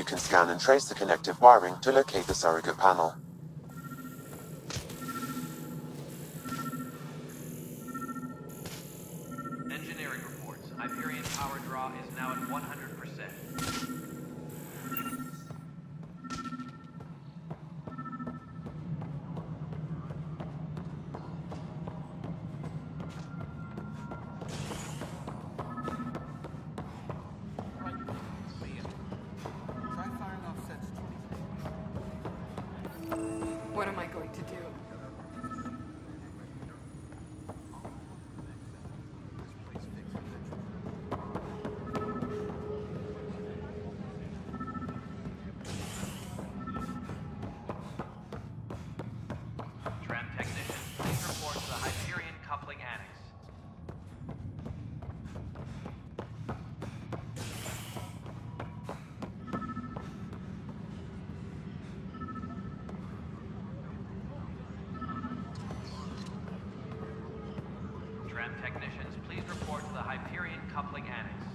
You can scan and trace the connective wiring to locate the surrogate panel. Engineering reports. Hyperion power draw is now at 100%. What am I going to do? Tram technician, please report to the Hyperion coupling annex. Tram technicians, please report to the Hyperion coupling annex.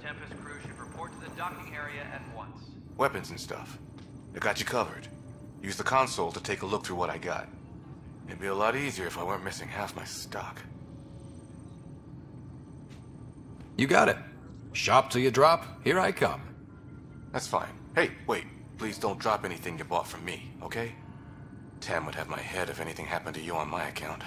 Tempest crew should report to the docking area at once. Weapons and stuff. I got you covered. Use the console to take a look through what I got. It'd be a lot easier if I weren't missing half my stock. You got it. Shop till you drop, here I come. That's fine. Hey, wait. Please don't drop anything you bought from me, okay? Tam would have my head if anything happened to you on my account.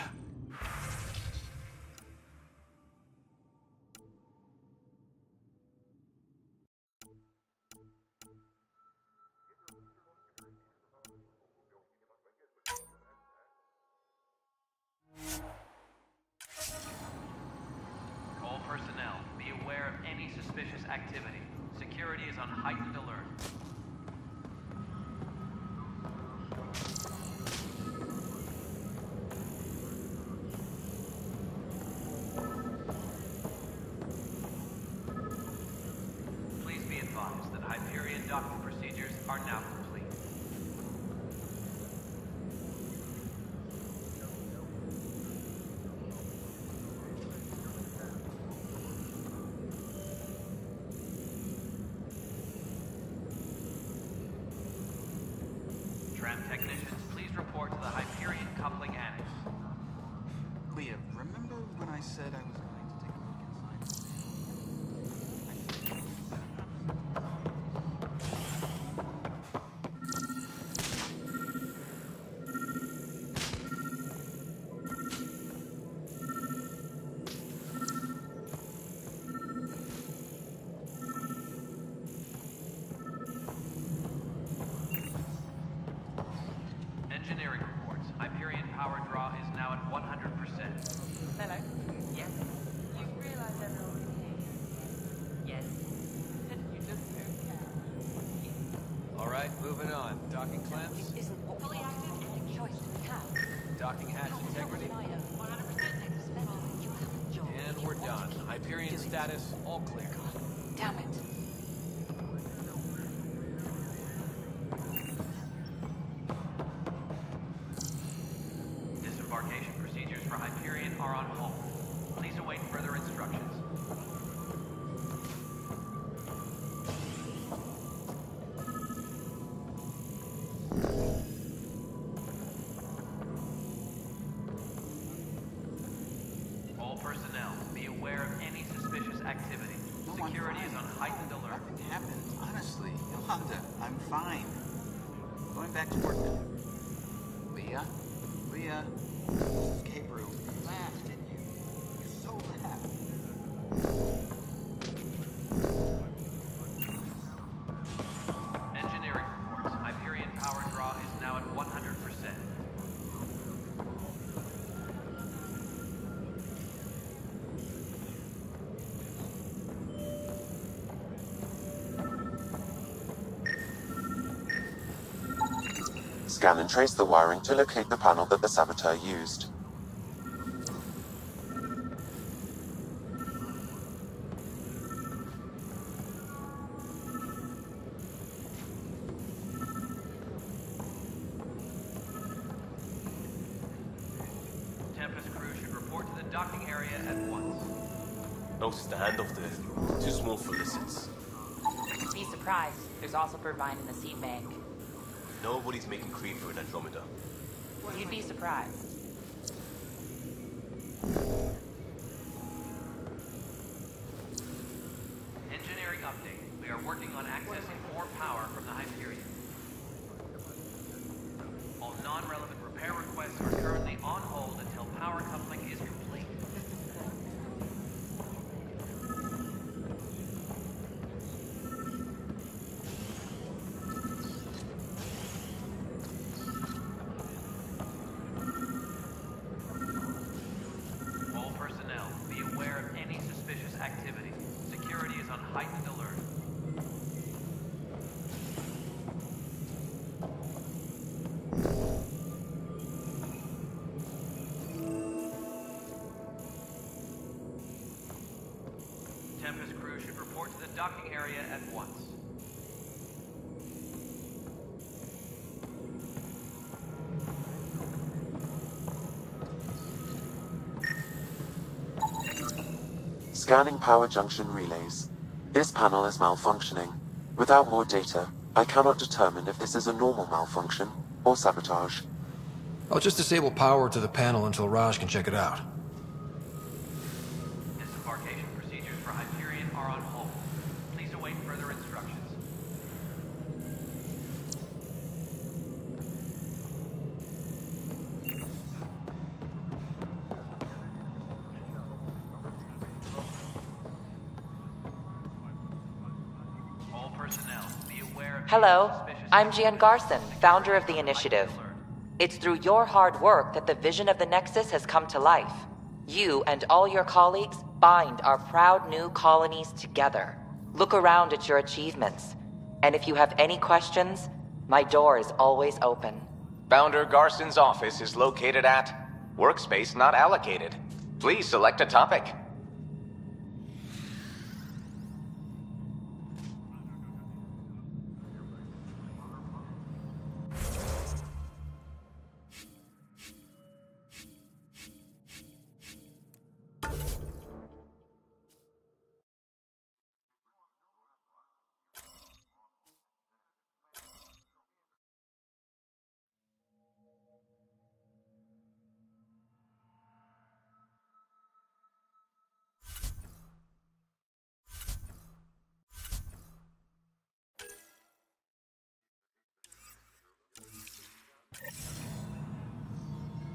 All personnel, be aware of any suspicious activity. Security is on heightened alert. Please be advised that Hyperion docking procedures are now complete. Tram technicians, please report to the Hyperion coupling annex. Leah, remember when I said I was going to take a look inside? Engineering reports. Hyperion power draw is now at 100%. Hello. Yes. You realize everyone's here? Yes. You just don't care. Yes. All right, moving on. Docking clamps, This isn't what fully active and a choice to have. docking hatch integrity, 100% you haven't joined. and we're done. Hyperion status, all clear. Damn it. Disembarkation procedures for Hyperion are on hold. Please await further instructions. All personnel, be aware of any suspicious activity. No, I'm Security is fine. on heightened alert. Nothing happened, honestly. Yolanda, I'm fine. Going back to work now. Leah? Leah? Gabriel, you laughed, didn't you? You're so happy. Engineering reports. Hyperion power draw is now at 100%. Scan and trace the wiring to locate the panel that the saboteur used. area at once. No standoff there. Too small for lizards. Be surprised. There's also Purvine in the seed bank. Nobody's making creeper in Andromeda. You'd be surprised. Engineering update. We are working on accessing more power from the Hyperion. All non-relevant repair requests are currently on hold until power coupling is complete. All personnel, be aware of any suspicious activity. Security is on heightened alert. Tempest crew should report to the docking area at once. Scanning power junction relays. This panel is malfunctioning. Without more data, I cannot determine if this is a normal malfunction or sabotage. I'll just disable power to the panel until Raj can check it out. Disembarkation procedures for Hyperion are on hold. Please await further instructions. All personnel, be aware of Hello, any suspicious I'm Gian Garson, activity. founder of the Heightened initiative. alert. It's through your hard work that the vision of the Nexus has come to life. You and all your colleagues bind our proud new colonies together. Look around at your achievements. And if you have any questions, my door is always open. Founder Garson's office is located at Workspace Not Allocated. Please select a topic.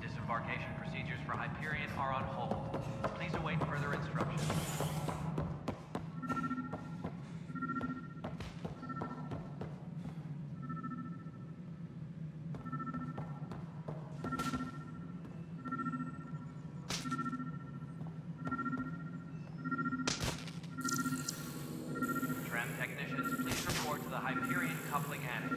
Disembarkation procedures for Hyperion are on hold. Please await further instructions. Tram technicians, please report to the Hyperion coupling annex.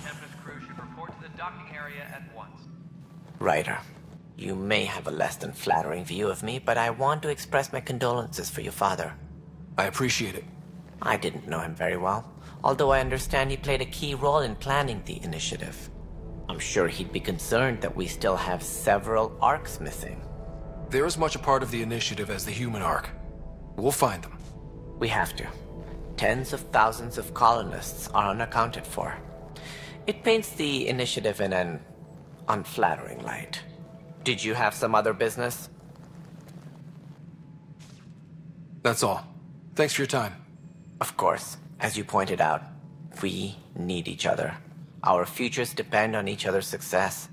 Tempest crew should report to the docking area at once. Ryder, you may have a less than flattering view of me, but I want to express my condolences for your father. I appreciate it. I didn't know him very well, although I understand he played a key role in planning the initiative. I'm sure he'd be concerned that we still have several arcs missing. They're as much a part of the initiative as the human arc. We'll find them. We have to. Tens of thousands of colonists are unaccounted for. It paints the initiative in an unflattering light. Did you have some other business? That's all. Thanks for your time. Of course. As you pointed out, we need each other. Our futures depend on each other's success.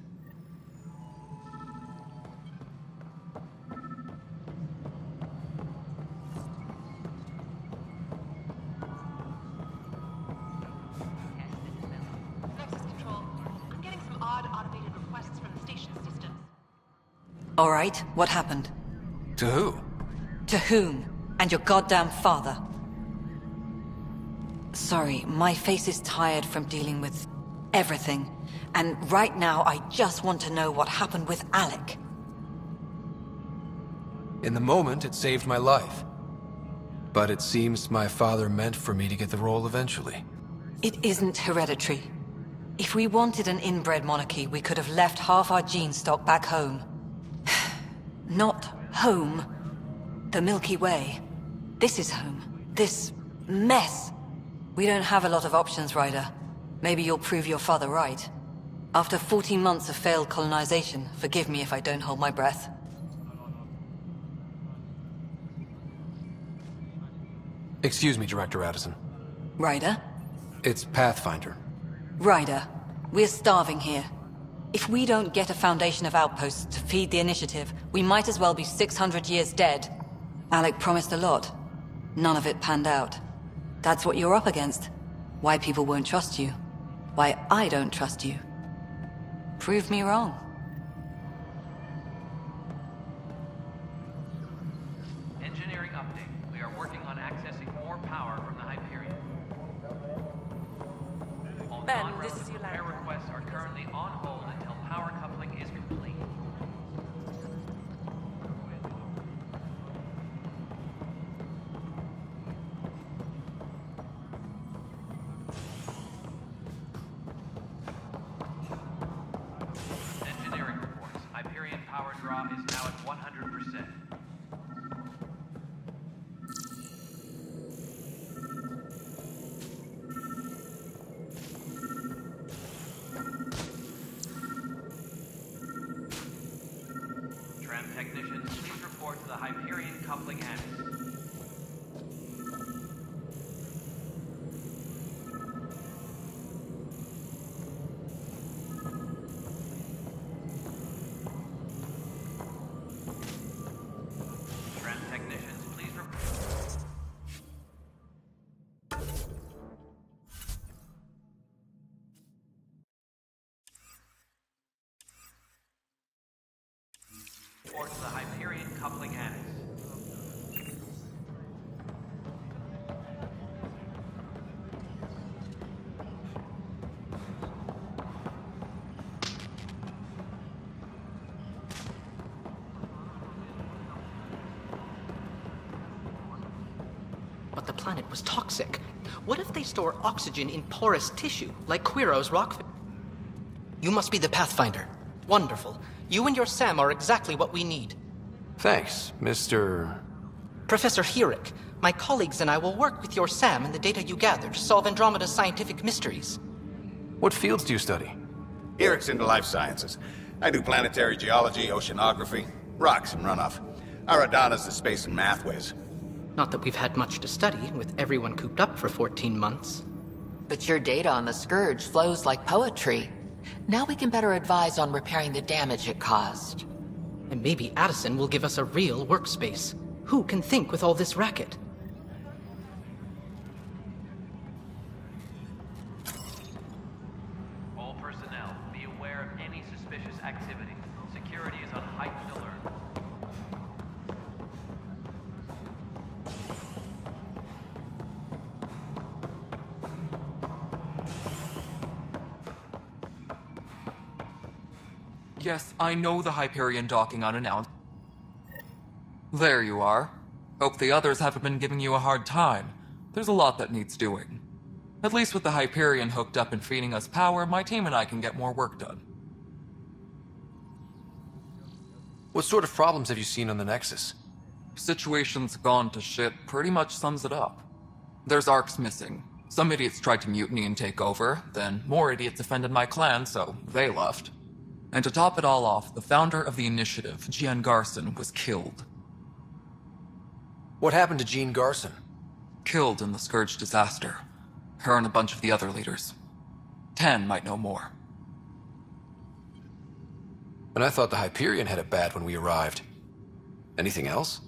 Nexus Control, I'm getting some odd automated requests from the station systems. All right, what happened? To who? To whom? And your goddamn father. Sorry, my face is tired from dealing with everything. And right now, I just want to know what happened with Alec. In the moment, it saved my life. But it seems my father meant for me to get the role eventually. It isn't hereditary. If we wanted an inbred monarchy, we could have left half our gene stock back home. Not home. The Milky Way. This is home. This mess. We don't have a lot of options, Ryder. Maybe you'll prove your father right. After 14 months of failed colonization, forgive me if I don't hold my breath. Excuse me, Director Addison. Ryder? It's Pathfinder. Ryder, we're starving here. If we don't get a foundation of outposts to feed the initiative, we might as well be 600 years dead. Alec promised a lot. None of it panned out. That's what you're up against. Why people won't trust you. Why I don't trust you. Prove me wrong. Engineering update. We are working on accessing more power from the Hyperion. All non-relevant repair requests are currently on hold until power coupling is complete. Engineering reports. Hyperion power draw is now at 100%. Tram technicians, please report to the Hyperion coupling annex. Tram technicians, please report. Report to the Hyperion coupling annex. But the planet was toxic. What if they store oxygen in porous tissue, like Quiro's rock? You must be the Pathfinder. Wonderful. You and your Sam are exactly what we need. Thanks, Mr. Professor Herrick, my colleagues and I will work with your Sam and the data you gather to solve Andromeda's scientific mysteries. What fields do you study? Eric's into life sciences. I do planetary geology, oceanography, rocks and runoff. Aradana's the space and math whiz. Not that we've had much to study, with everyone cooped up for 14 months. But your data on the Scourge flows like poetry. Now we can better advise on repairing the damage it caused. And maybe Addison will give us a real workspace. Who can think with all this racket? All personnel, be aware of any suspicious activity. Security is on heightened alert. Yes, I know the Hyperion docking unannounced. There you are. Hope the others haven't been giving you a hard time. There's a lot that needs doing. At least with the Hyperion hooked up and feeding us power, my team and I can get more work done. What sort of problems have you seen on the Nexus? Situation's gone to shit pretty much sums it up. There's arcs missing. Some idiots tried to mutiny and take over, then more idiots offended my clan, so they left. And to top it all off, the founder of the Initiative, Jean Garson, was killed. What happened to Jean Garson? Killed in the Scourge disaster. Her and a bunch of the other leaders. 10 might know more. And I thought the Hyperion had it bad when we arrived. Anything else?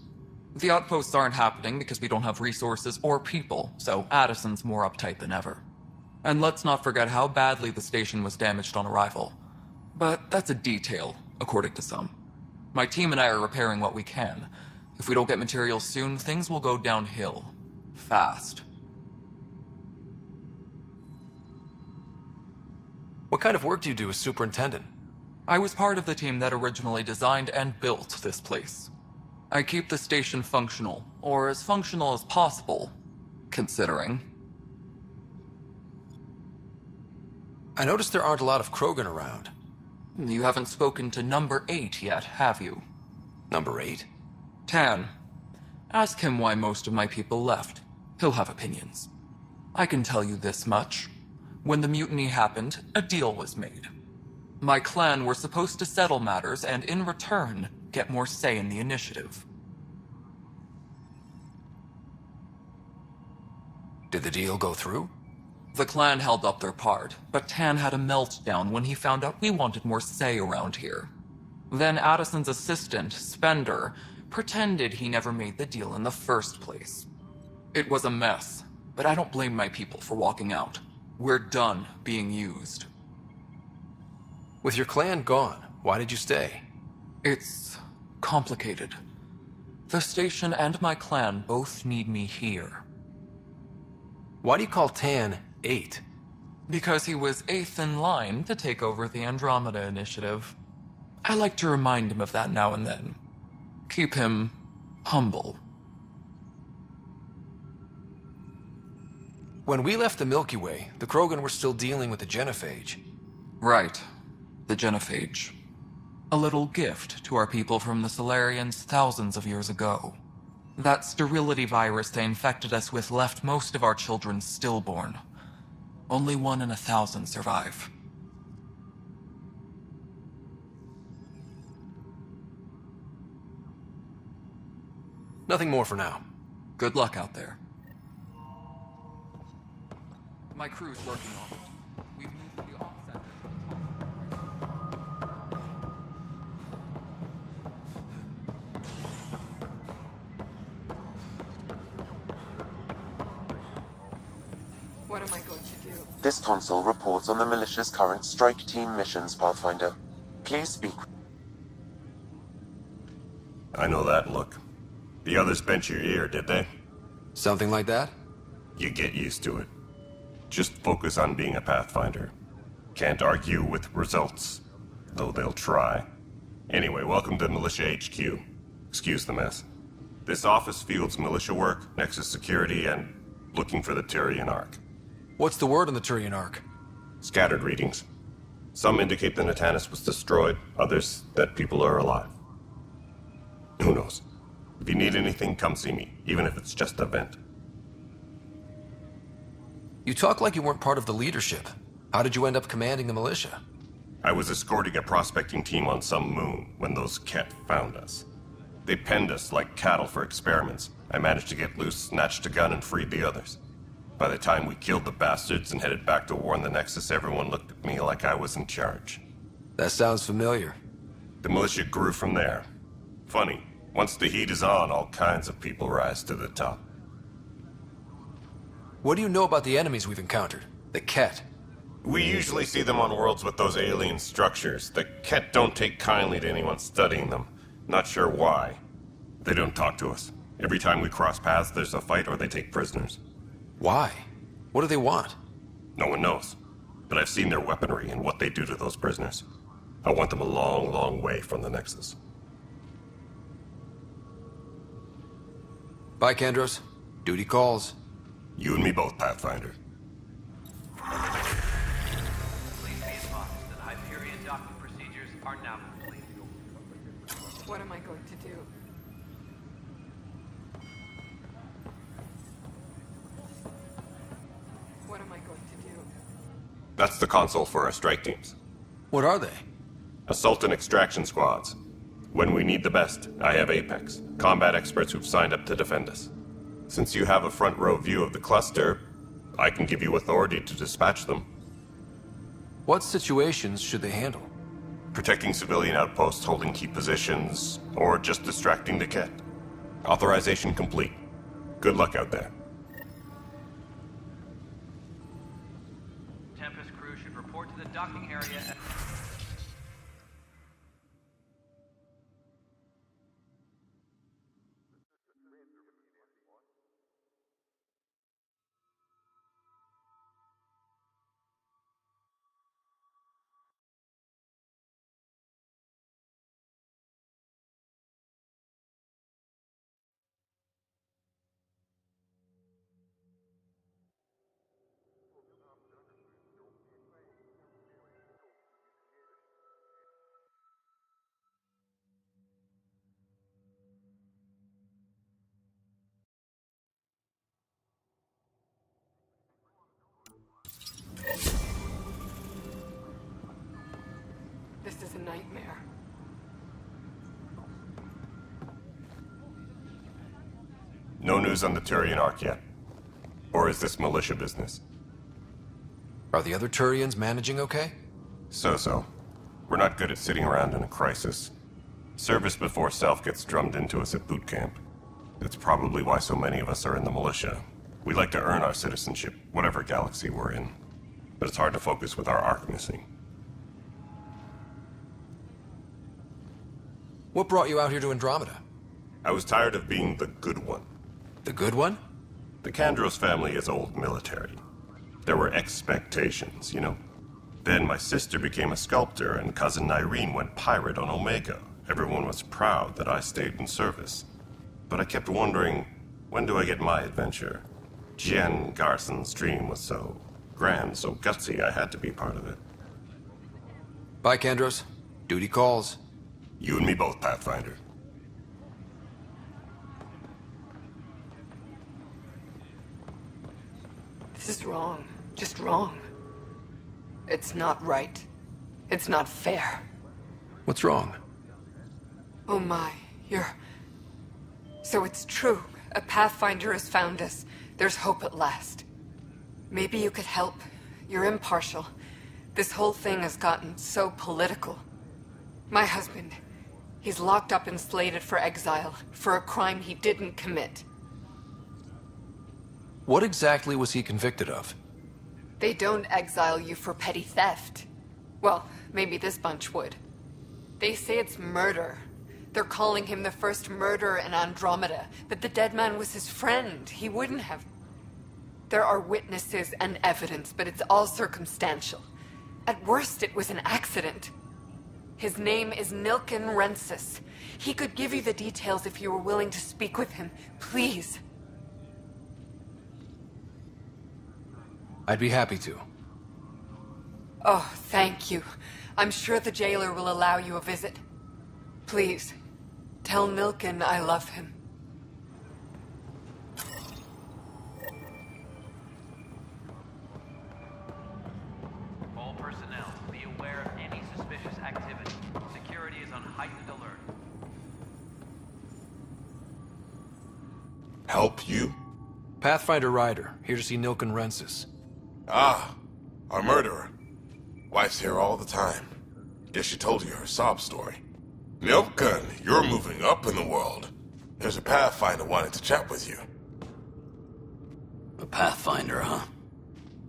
The outposts aren't happening because we don't have resources or people, so Addison's more uptight than ever. And let's not forget how badly the station was damaged on arrival. But that's a detail, according to some. My team and I are repairing what we can. If we don't get materials soon, things will go downhill. Fast. What kind of work do you do as superintendent? I was part of the team that originally designed and built this place. I keep the station functional, or as functional as possible, considering. I noticed there aren't a lot of Krogan around. You haven't spoken to number 8 yet, have you? Number 8? Tan. Ask him why most of my people left. He'll have opinions. I can tell you this much. When the mutiny happened, a deal was made. My clan were supposed to settle matters and, in return, get more say in the initiative. Did the deal go through? The clan held up their part, but Tan had a meltdown when he found out we wanted more say around here. Then Addison's assistant, Spender, pretended he never made the deal in the first place. It was a mess, but I don't blame my people for walking out. We're done being used. With your clan gone, why did you stay? It's complicated. The station and my clan both need me here. Why do you call Tan 8? Because he was 8th in line to take over the Andromeda Initiative. I like to remind him of that now and then. Keep him humble. When we left the Milky Way, the Krogan were still dealing with the genophage. Right. The genophage. A little gift to our people from the Solarians thousands of years ago. That sterility virus they infected us with left most of our children stillborn. Only 1 in 1,000 survive. Nothing more for now. Good luck out there. My crew's working on it. We've moved to the offset. What am I going to do? This console reports on the militia's current strike team missions, Pathfinder. Please speak. I know that look. The others bent your ear, did they? Something like that? You get used to it. Just focus on being a Pathfinder. Can't argue with results, though they'll try. Anyway, welcome to Militia HQ. Excuse the mess. This office fields militia work, Nexus security, and looking for the Turian Ark. What's the word on the Turian Ark? Scattered readings. Some indicate the Natanus was destroyed, others that people are alive. Who knows? If you need anything, come see me, even if it's just a vent. You talk like you weren't part of the leadership. How did you end up commanding the militia? I was escorting a prospecting team on some moon when those Kett found us. They penned us like cattle for experiments. I managed to get loose, snatched a gun, and freed the others. By the time we killed the bastards and headed back to war in the Nexus, everyone looked at me like I was in charge. That sounds familiar. The militia grew from there. Funny, once the heat is on, all kinds of people rise to the top. What do you know about the enemies we've encountered? The Kett? We usually see them on worlds with those alien structures. The Kett don't take kindly to anyone studying them. Not sure why. They don't talk to us. Every time we cross paths, there's a fight or they take prisoners. Why? What do they want? No one knows. But I've seen their weaponry and what they do to those prisoners. I want them a long, long way from the Nexus. Bye, Kendros. Duty calls. You and me both, Pathfinder. Please be advised that Hyperion docking procedures are now complete. What am I going to do? What am I going to do? That's the console for our strike teams. What are they? Assault and extraction squads. When we need the best, I have Apex, combat experts who've signed up to defend us. Since you have a front row view of the cluster, I can give you authority to dispatch them. What situations should they handle? Protecting civilian outposts, holding key positions, or just distracting the Kett. Authorization complete. Good luck out there. Tempest crew should report to the docking area at nightmare. No news on the Turian Ark yet? Or is this militia business? Are the other Turians managing okay? So-so. We're not good at sitting around in a crisis. Service before self gets drummed into us at boot camp. That's probably why so many of us are in the militia. We like to earn our citizenship, whatever galaxy we're in. But it's hard to focus with our Ark missing. What brought you out here to Andromeda? I was tired of being the good one. The good one? The Kandros family is old military. There were expectations, you know? Then my sister became a sculptor and cousin Irene went pirate on Omega. Everyone was proud that I stayed in service. But I kept wondering, when do I get my adventure? Jen Garson's dream was so grand, so gutsy, I had to be part of it. Bye, Kandros. Duty calls. You and me both, Pathfinder. This is wrong. Just wrong. It's not right. It's not fair. What's wrong? Oh my, So it's true. A Pathfinder has found us. There's hope at last. Maybe you could help. You're impartial. This whole thing has gotten so political. My husband, he's locked up and slated for exile for a crime he didn't commit. What exactly was he convicted of? They don't exile you for petty theft. Well, maybe this bunch would. They say it's murder. They're calling him the first murderer in Andromeda, but the dead man was his friend. He wouldn't have. There are witnesses and evidence, but it's all circumstantial. At worst, it was an accident. His name is Nilken Rensis. He could give you the details if you were willing to speak with him. Please. I'd be happy to. Oh, thank you. I'm sure the jailer will allow you a visit. Please, tell Nilken I love him. All personnel, be aware of any suspicious activity. Security is on heightened alert. Help you? Pathfinder Ryder, here to see Nilken Rensis. Ah, our murderer. Wife's here all the time. Guess she told you her sob story. Nilken, you're moving up in the world. There's a Pathfinder wanting to chat with you. A Pathfinder, huh?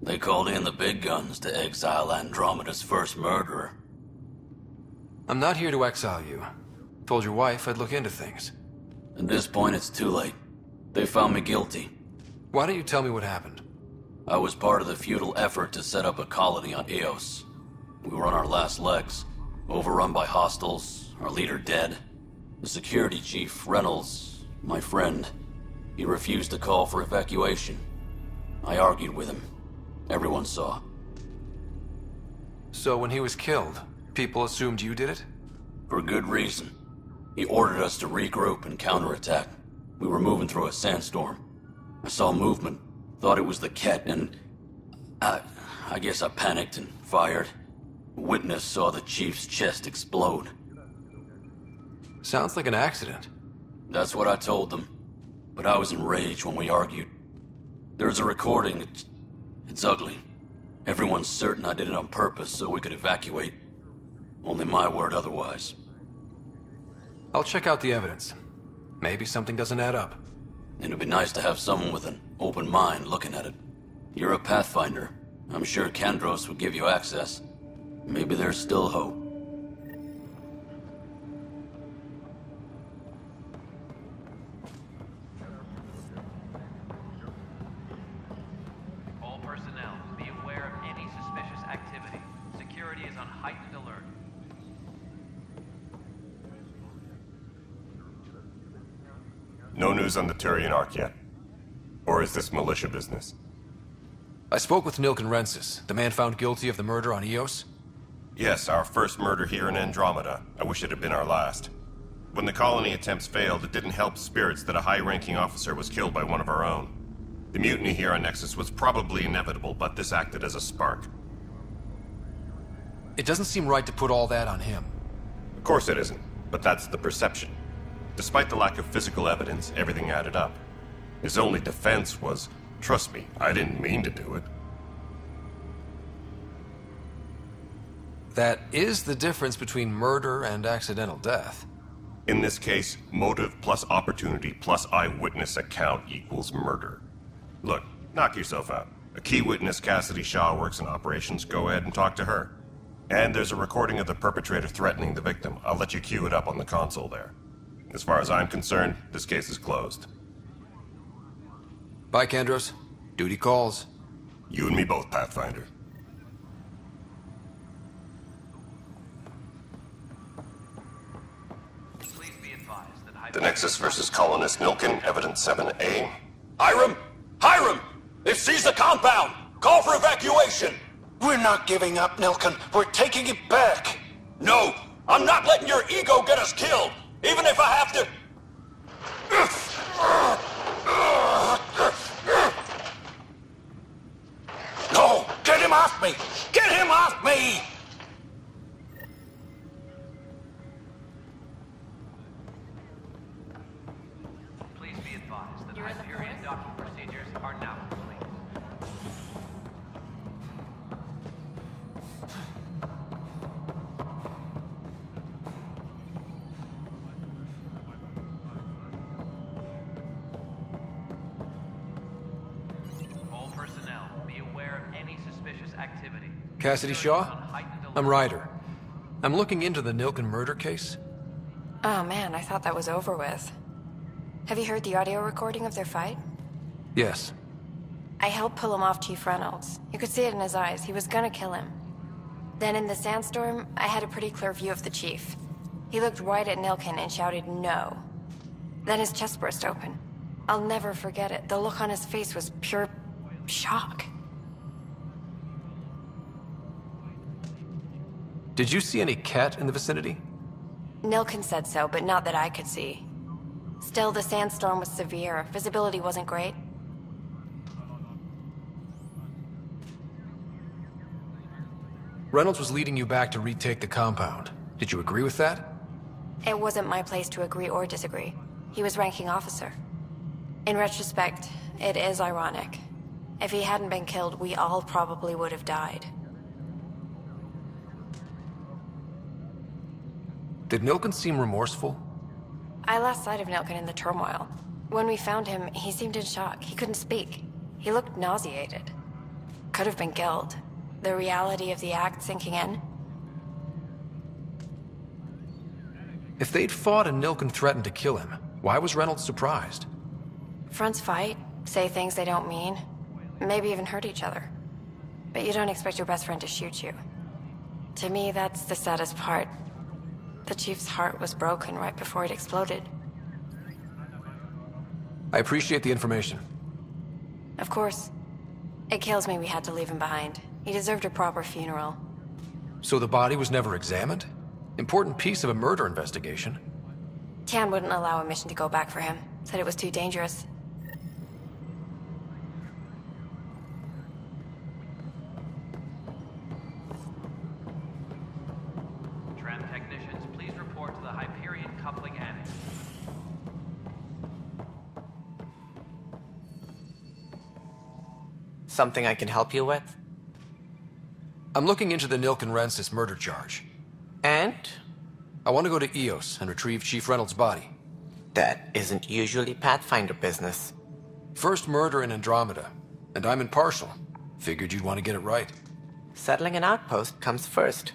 They called in the big guns to exile Andromeda's first murderer. I'm not here to exile you. Told your wife I'd look into things. At this point, it's too late. They found me guilty. Why don't you tell me what happened? I was part of the futile effort to set up a colony on Eos. We were on our last legs, overrun by hostiles, our leader dead. The security chief, Reynolds, my friend, he refused to call for evacuation. I argued with him. Everyone saw. So when he was killed, people assumed you did it? For good reason. He ordered us to regroup and counterattack. We were moving through a sandstorm. I saw movement, thought it was the Kett, and I guess I panicked and fired. A witness saw the chief's chest explode. Sounds like an accident. That's what I told them. But I was enraged when we argued. There's a recording. It's ugly. Everyone's certain I did it on purpose so we could evacuate. Only my word otherwise. I'll check out the evidence. Maybe something doesn't add up. It'd be nice to have someone with an open mind looking at it. You're a Pathfinder. I'm sure Kandros would give you access. Maybe there's still hope. All personnel, be aware of any suspicious activity. Security is on heightened alert. No news on the Turian Ark yet? Or is this militia business? I spoke with Nilken Rensis, the man found guilty of the murder on Eos. Yes, our first murder here in Andromeda. I wish it had been our last. When the colony attempts failed, it didn't help spirits that a high-ranking officer was killed by one of our own. The mutiny here on Nexus was probably inevitable, but this acted as a spark. It doesn't seem right to put all that on him. course it isn't, but that's the perception. Despite the lack of physical evidence, everything added up. His only defense was, trust me, I didn't mean to do it. That is the difference between murder and accidental death. In this case, motive plus opportunity plus eyewitness account equals murder. Look, knock yourself out. A key witness, Cassidy Shaw, works in operations. Go ahead and talk to her. And there's a recording of the perpetrator threatening the victim. I'll let you cue it up on the console there. As far as I'm concerned, this case is closed. Bye, Kandros. Duty calls. You and me both, Pathfinder. The Nexus versus Colonist Milken, Evidence 7A. Hiram! Hiram! They've seized the compound! Call for evacuation! We're not giving up, Milken. We're taking it back. No! I'm not letting your ego get us killed! Even if I have to... No! Get him off me! Get him off me! Please be advised that Hyperion docking procedures are now complete. All personnel, be aware of any suspicious activity. Cassidy Shaw? I'm Ryder. I'm looking into the Nilken murder case. Oh man, I thought that was over with. Have you heard the audio recording of their fight? Yes. I helped pull him off Chief Reynolds. You could see it in his eyes. He was gonna kill him. Then in the sandstorm, I had a pretty clear view of the Chief. He looked right at Nilken and shouted no. Then his chest burst open. I'll never forget it. The look on his face was pure shock. Did you see any Kett in the vicinity? Nilken said so, but not that I could see. Still, the sandstorm was severe. Visibility wasn't great. Reynolds was leading you back to retake the compound. Did you agree with that? It wasn't my place to agree or disagree. He was ranking officer. In retrospect, it is ironic. If he hadn't been killed, we all probably would have died. Did Nilken seem remorseful? I lost sight of Nilken in the turmoil. When we found him, he seemed in shock. He couldn't speak. He looked nauseated. Could have been guilt. The reality of the act sinking in. If they'd fought and Nilken threatened to kill him, why was Reynolds surprised? Fronts fight, say things they don't mean, maybe even hurt each other. But you don't expect your best friend to shoot you. To me, that's the saddest part. The Chief's heart was broken right before it exploded. I appreciate the information. Of course. It kills me we had to leave him behind. He deserved a proper funeral. So the body was never examined? Important piece of a murder investigation. Tian wouldn't allow a mission to go back for him. Said it was too dangerous. Tram technicians, please report to the Hyperion coupling annex. Something I can help you with? I'm looking into the Nilken Rensis murder charge. And? I want to go to EOS and retrieve Chief Reynolds' body. That isn't usually Pathfinder business. First murder in Andromeda, and I'm impartial. Figured you'd want to get it right. Settling an outpost comes first.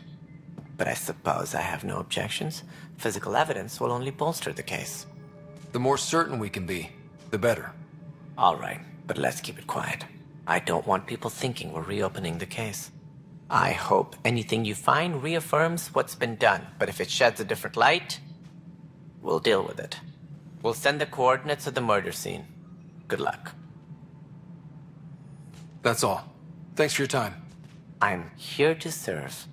But I suppose I have no objections. Physical evidence will only bolster the case. The more certain we can be, the better. All right, but let's keep it quiet. I don't want people thinking we're reopening the case. I hope anything you find reaffirms what's been done, but if it sheds a different light, we'll deal with it. We'll send the coordinates of the murder scene. Good luck. That's all. Thanks for your time. I'm here to serve.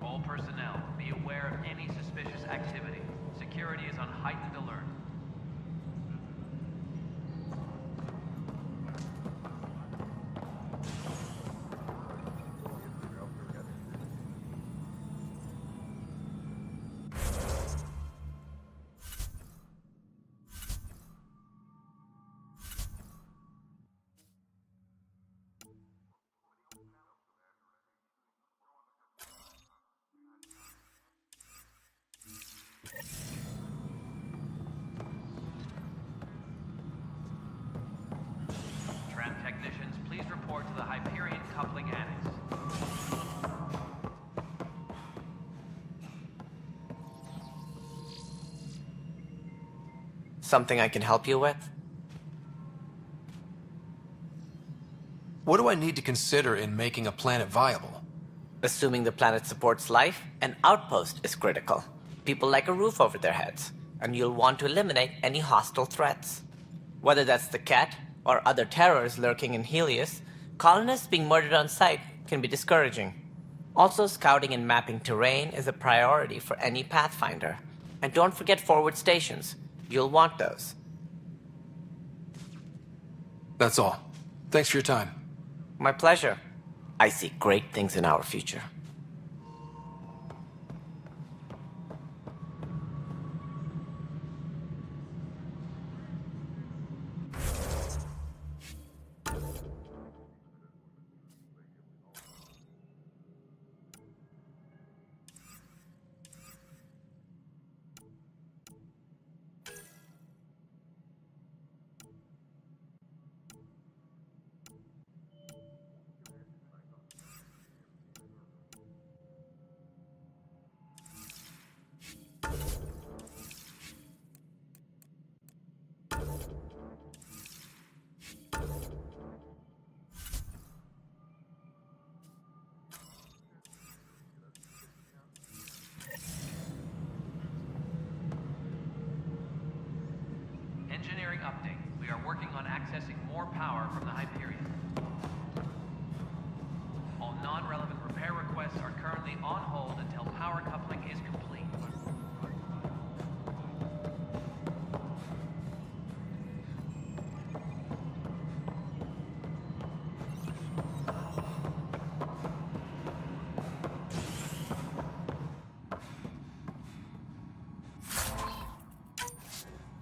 All personnel, be aware of any suspicious activity. Security is on heightened alert. report to the Hyperion Coupling Annex. Something I can help you with? What do I need to consider in making a planet viable? Assuming the planet supports life, an outpost is critical. People like a roof over their heads, and you'll want to eliminate any hostile threats. Whether that's the Kett or other terrors lurking in Helios, colonists being murdered on sight can be discouraging. Also, scouting and mapping terrain is a priority for any Pathfinder. And don't forget forward stations. You'll want those. That's all. Thanks for your time. My pleasure. I see great things in our future. Engineering update. We are working on accessing more power from the Hyperion. All non-relevant repair requests are currently on hold until power coupling is complete.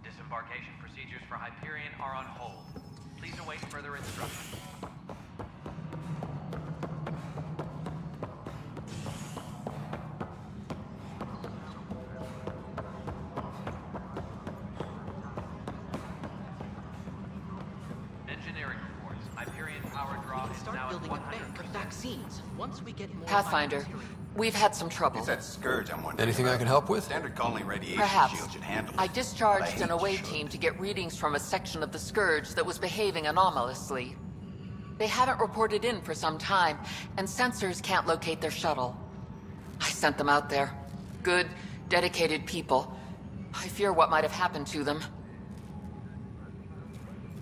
Disembarkation procedures for Hyperion are on hold. Please await further instructions. Engineering reports. Hyperion power draw is Start now building at a bank of 100%. vaccines. Once we get more Pathfinder, we've had some trouble. It's that scourge I'm wondering. Anything I can help with? Standard colony radiation Perhaps. shield should handle it. I But discharged hate an away shield. team to get readings from a section of the Scourge that was behaving anomalously. They haven't reported in for some time, and sensors can't locate their shuttle. I sent them out there. Good, dedicated people. I fear what might have happened to them.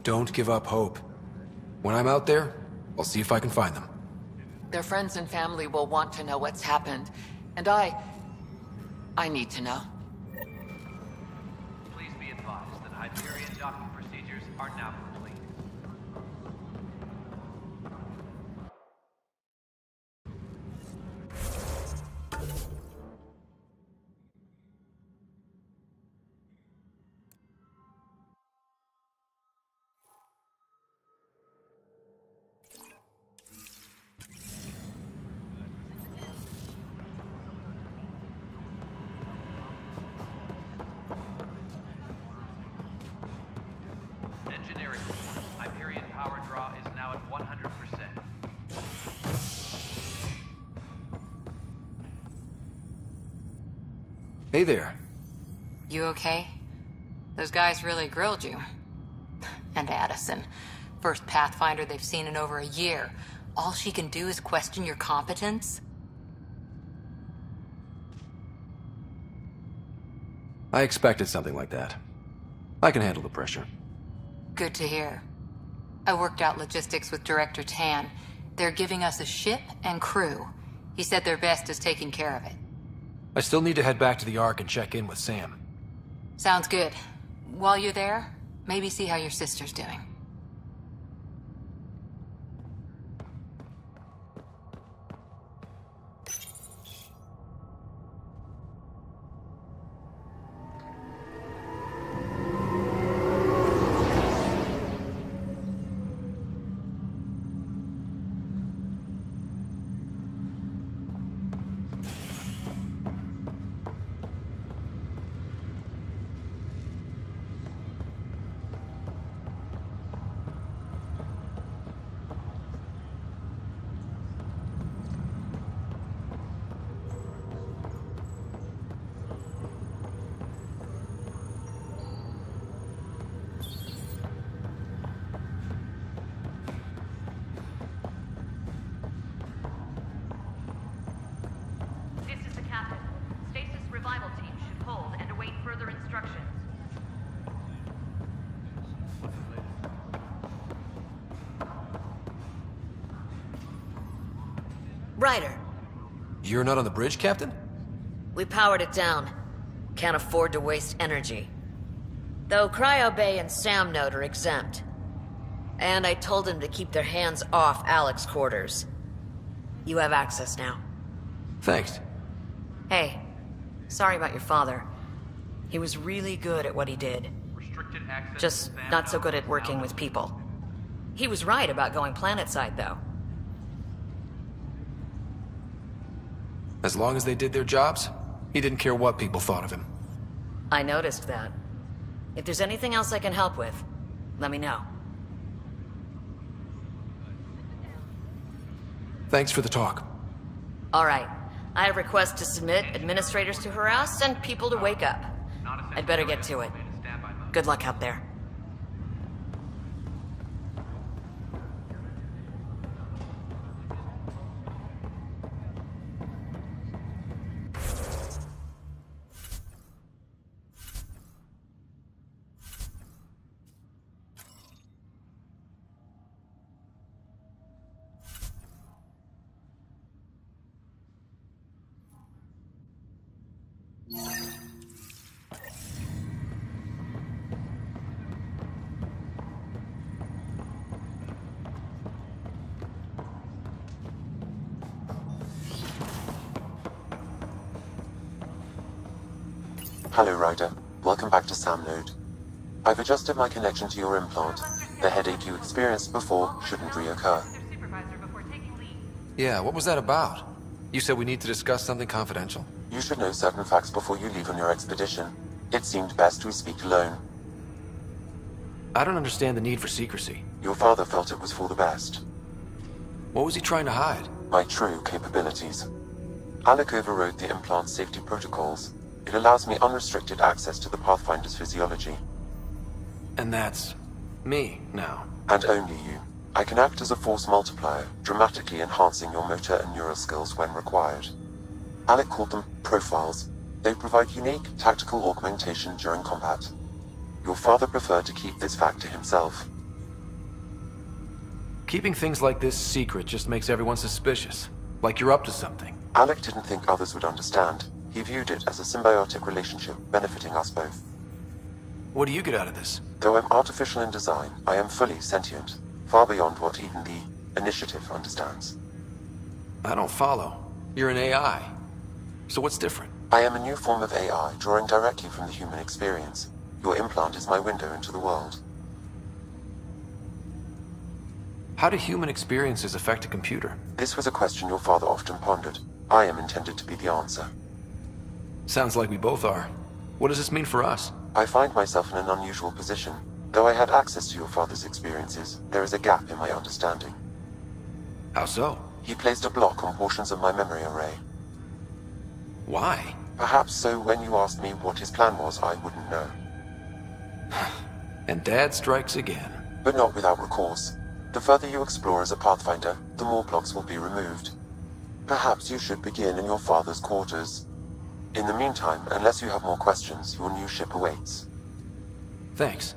Don't give up hope. When I'm out there, I'll see if I can find them. Their friends and family will want to know what's happened, and I need to know. Please be advised that Hyperion docking procedures are now complete. Engineering report. Hyperion power draw is now at 100%. Hey there. You okay? Those guys really grilled you. And Addison. First Pathfinder they've seen in over a year. All she can do is question your competence? I expected something like that. I can handle the pressure. Good to hear. I worked out logistics with Director Tan. They're giving us a ship and crew. He said their best is taking care of it. I still need to head back to the Ark and check in with Sam. Sounds good. While you're there, maybe see how your sister's doing. Ryder. You're not on the bridge, Captain? We powered it down. Can't afford to waste energy. Though Cryo Bay and Sam Node are exempt. And I told him to keep their hands off Alec's quarters. You have access now. Thanks. Hey, sorry about your father. He was really good at what he did. Just not so good at working with people. He was right about going planetside, though. As long as they did their jobs, he didn't care what people thought of him. I noticed that. If there's anything else I can help with, let me know. Thanks for the talk. All right. I have requests to submit, administrators to harass, and people to wake up. I'd better get to it. Good luck out there. Hello, Ryder. Welcome back to Sam Node. I've adjusted my connection to your implant. The headache you experienced before shouldn't reoccur. Yeah, what was that about? You said we need to discuss something confidential. You should know certain facts before you leave on your expedition. It seemed best we speak alone. I don't understand the need for secrecy. Your father felt it was for the best. What was he trying to hide? My true capabilities. Alec overrode the implant safety protocols. It allows me unrestricted access to the Pathfinder's physiology. And that's me now. And only you. I can act as a force multiplier, dramatically enhancing your motor and neural skills when required. Alec called them profiles. They provide unique tactical augmentation during combat. Your father preferred to keep this fact to himself. Keeping things like this secret just makes everyone suspicious. Like you're up to something. Alec didn't think others would understand. He viewed it as a symbiotic relationship benefiting us both. What do you get out of this? Though I'm artificial in design, I am fully sentient, far beyond what even the Initiative understands. I don't follow. You're an AI. So what's different? I am a new form of AI, drawing directly from the human experience. Your implant is my window into the world. How do human experiences affect a computer? This was a question your father often pondered. I am intended to be the answer. Sounds like we both are. What does this mean for us? I find myself in an unusual position. Though I had access to your father's experiences, there is a gap in my understanding. How so? He placed a block on portions of my memory array. Why? Perhaps so when you asked me what his plan was, I wouldn't know. And Dad strikes again. But not without recourse. The further you explore as a Pathfinder, the more blocks will be removed. Perhaps you should begin in your father's quarters. In the meantime, unless you have more questions, your new ship awaits. Thanks.